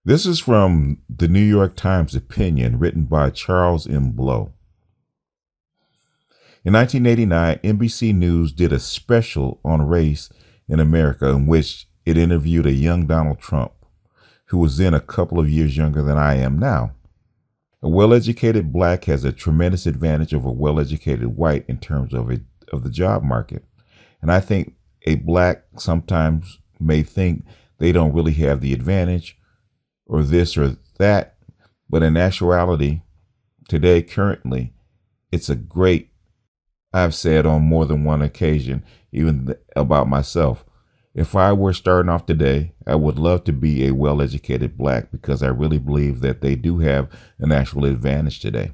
This is from the New York Times opinion written by Charles M. Blow. In 1989, NBC News did a special on race in America in which it interviewed a young Donald Trump, who was then a couple of years younger than I am now. A well-educated black has a tremendous advantage over a well-educated white in terms of the job market. And I think a black sometimes may think they don't really have the advantage or this or that, but in actuality, today, currently, it's a great, I've said on more than one occasion, even about myself. If I were starting off today, I would love to be a well-educated black because I really believe that they do have an actual advantage today.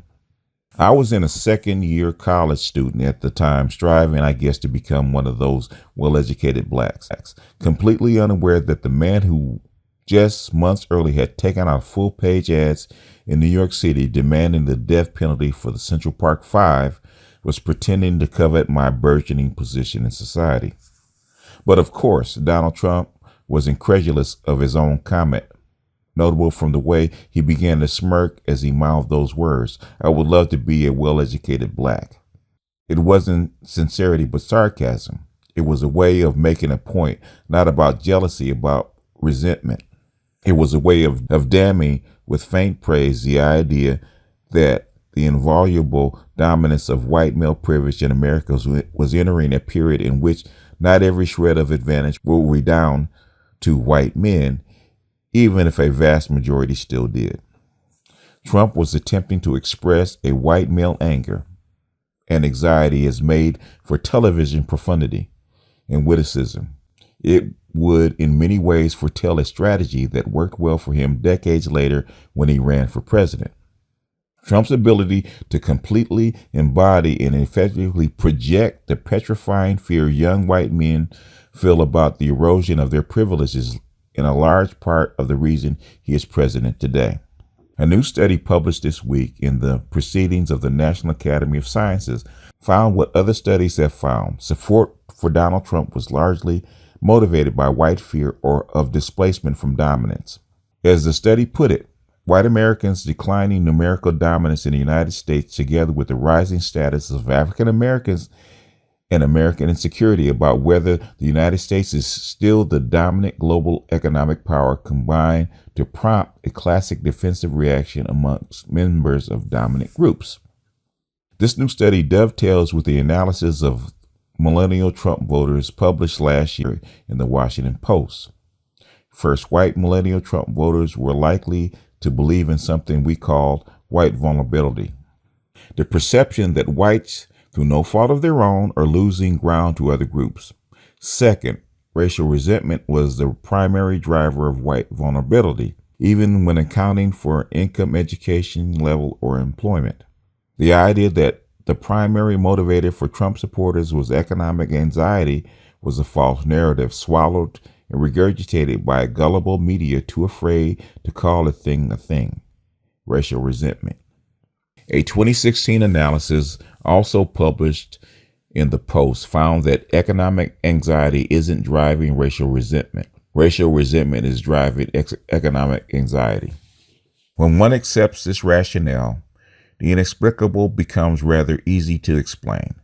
I was in a second-year college student at the time, striving, I guess, to become one of those well-educated blacks, completely unaware that the man who just months earlier had taken out full-page ads in New York City demanding the death penalty for the Central Park Five was pretending to covet my burgeoning position in society. But of course, Donald Trump was incredulous of his own comment, notable from the way he began to smirk as he mouthed those words. I would love to be a well-educated black. It wasn't sincerity, but sarcasm. It was a way of making a point, not about jealousy, about resentment. It was a way of damning with faint praise the idea that the inviolable dominance of white male privilege in America was entering a period in which not every shred of advantage will redound to white men, even if a vast majority still did. Trump was attempting to express a white male anger and anxiety as made for television profundity and witticism. It would in many ways foretell a strategy that worked well for him decades later when he ran for president. Trump's ability to completely embody and effectively project the petrifying fear young white men feel about the erosion of their privileges in a large part of the reason he is president today. A new study published this week in the Proceedings of the National Academy of Sciences found what other studies have found. Support for Donald Trump was largely motivated by white fear or of displacement from dominance. As the study put it, white Americans' declining numerical dominance in the United States, together with the rising status of African Americans and American insecurity about whether the United States is still the dominant global economic power, combine to prompt a classic defensive reaction amongst members of dominant groups. This new study dovetails with the analysis of millennial Trump voters published last year in the Washington Post. First, white millennial Trump voters were likely to believe in something we call white vulnerability. The perception that whites, through no fault of their own, are losing ground to other groups. Second, racial resentment was the primary driver of white vulnerability, even when accounting for income, education level, or employment. The idea that the primary motivator for Trump supporters was economic anxiety was a false narrative swallowed and regurgitated by a gullible media too afraid to call a thing, racial resentment. A 2016 analysis also published in the Post found that economic anxiety isn't driving racial resentment. Racial resentment is driving economic anxiety. When one accepts this rationale, the inexplicable becomes rather easy to explain.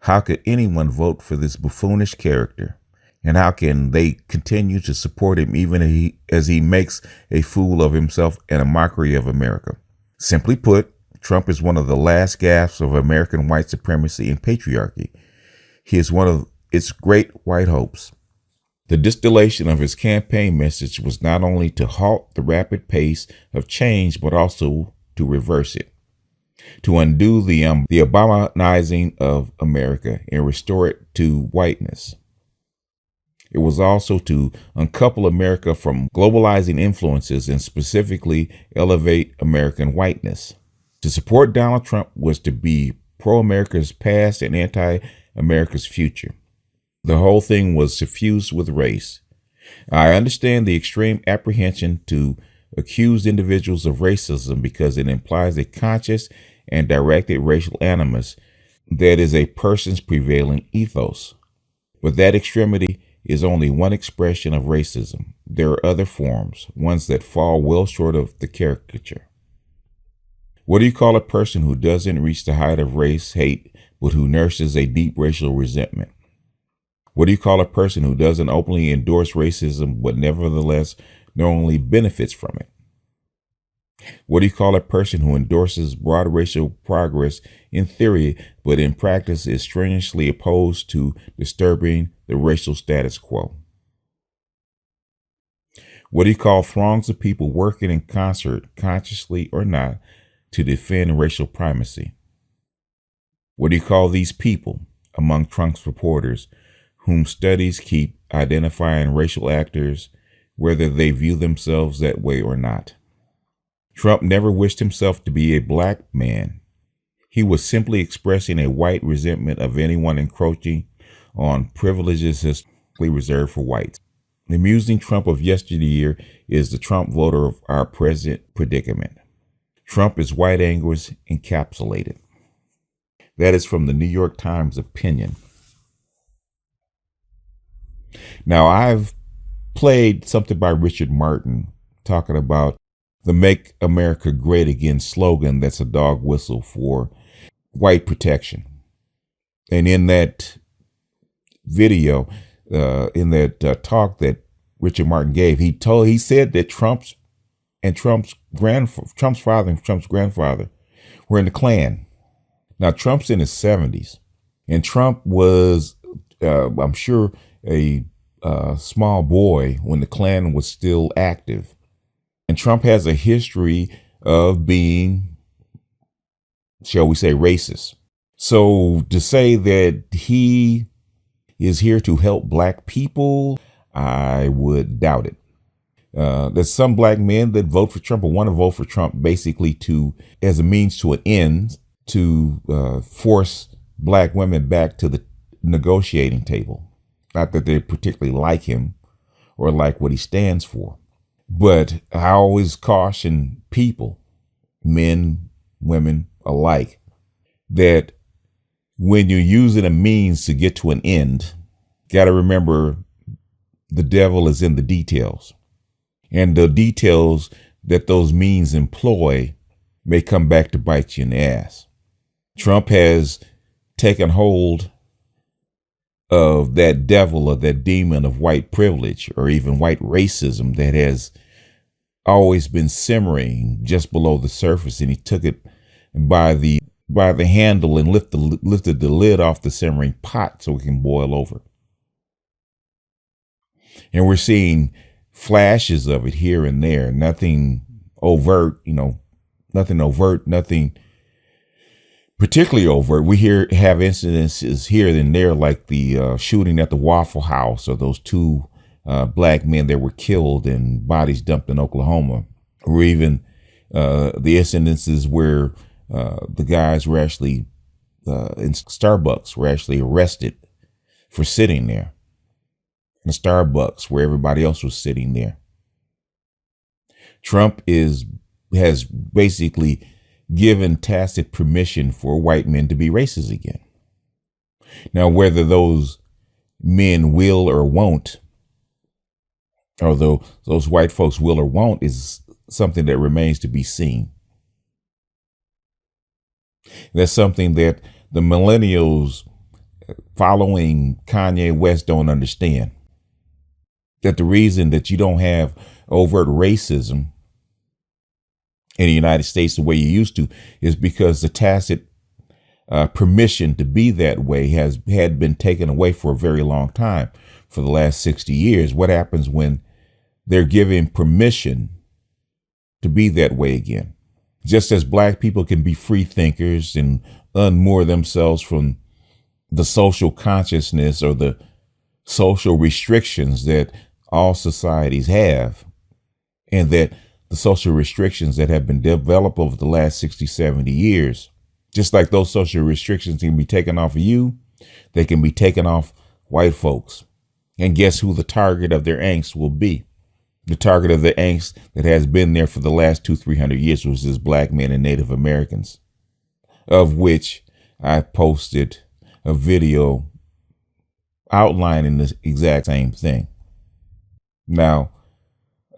How could anyone vote for this buffoonish character? And how can they continue to support him even as he makes a fool of himself and a mockery of America? Simply put, Trump is one of the last gasps of American white supremacy and patriarchy. He is one of its great white hopes. The distillation of his campaign message was not only to halt the rapid pace of change, but also to reverse it, to undo the abominizing of America and restore it to whiteness. It was also to uncouple America from globalizing influences and specifically elevate American whiteness. To support Donald Trump was to be pro-America's past and anti-America's future. The whole thing was suffused with race. I understand the extreme apprehension to accuse individuals of racism because it implies a conscious and directed racial animus that is a person's prevailing ethos. But that extremity is only one expression of racism. There are other forms, ones that fall well short of the caricature. What do you call a person who doesn't reach the height of race hate, but who nurses a deep racial resentment? What do you call a person who doesn't openly endorse racism, but nevertheless knowingly benefits from it? What do you call a person who endorses broad racial progress in theory, but in practice is strenuously opposed to disturbing the racial status quo? What do you call throngs of people working in concert, consciously or not, to defend racial primacy? What do you call these people, among Trump's reporters, whom studies keep identifying racial actors, whether they view themselves that way or not? Trump never wished himself to be a black man. He was simply expressing a white resentment of anyone encroaching on privileges historically reserved for whites. The amusing Trump of yesteryear is the Trump voter of our present predicament. Trump is white anguish encapsulated. That is from the New York Times opinion. Now, I've played something by Richard Martin talking about the Make America Great Again slogan that's a dog whistle for white protection. And in that video, in that talk that Richard Martin gave, he said that Trump's father and Trump's grandfather were in the Klan. Now, Trump's in his 70s, and Trump was, I'm sure, a small boy when the Klan was still active. And Trump has a history of being, shall we say, racist. So to say that he is here to help black people, I would doubt it. There's some black men that vote for Trump or want to vote for Trump basically as a means to an end to force black women back to the negotiating table. Not that they particularly like him or like what he stands for. But I always caution people, men, women alike, that when you're using a means to get to an end, got to remember the devil is in the details. And the details that those means employ may come back to bite you in the ass. Trump has taken hold of that devil or that demon of white privilege or even white racism that has always been simmering just below the surface, and he took it by the handle and lifted the lid off the simmering pot so it can boil over. And we're seeing flashes of it here and there, nothing overt, nothing particularly overt. We have incidences here and there, like the shooting at the Waffle House, or those two black men that were killed and bodies dumped in Oklahoma, or even the incidences where the guys were actually in Starbucks were actually arrested for sitting there in Starbucks where everybody else was sitting there. Trump has basically given tacit permission for white men to be racist again. Now, whether those men will or won't, although those white folks will or won't, is something that remains to be seen. That's something that the millennials following Kanye West don't understand. That the reason that you don't have overt racism in the United States the way you used to is because the tacit permission to be that way had been taken away for a very long time, for the last 60 years. What happens when they're given permission to be that way again? Just as black people can be free thinkers and unmoor themselves from the social consciousness or the social restrictions that all societies have, and that the social restrictions that have been developed over the last 60, 70 years, just like those social restrictions can be taken off of you, they can be taken off white folks. And guess who the target of their angst will be? The target of the angst that has been there for the last 200-300 years was this black men and Native Americans, of which I posted a video outlining the exact same thing. Now,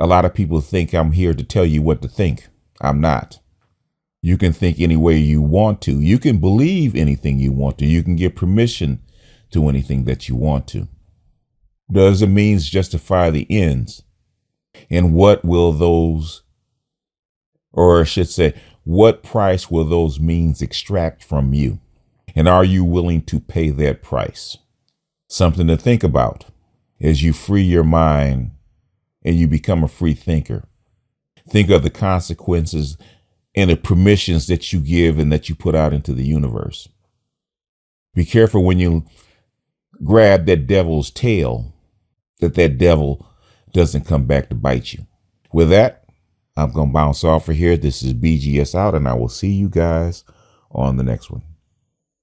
a lot of people think I'm here to tell you what to think. I'm not. You can think any way you want to. You can believe anything you want to. You can give permission to anything that you want to. Does the means justify the ends? And what will those, or I should say, what price will those means extract from you? And are you willing to pay that price? Something to think about as you free your mind and you become a free thinker. Think of the consequences and the permissions that you give and that you put out into the universe. Be careful when you grab that devil's tail, that devil doesn't come back to bite you. With that, I'm going to bounce off of here. This is BGS out, and I will see you guys on the next one.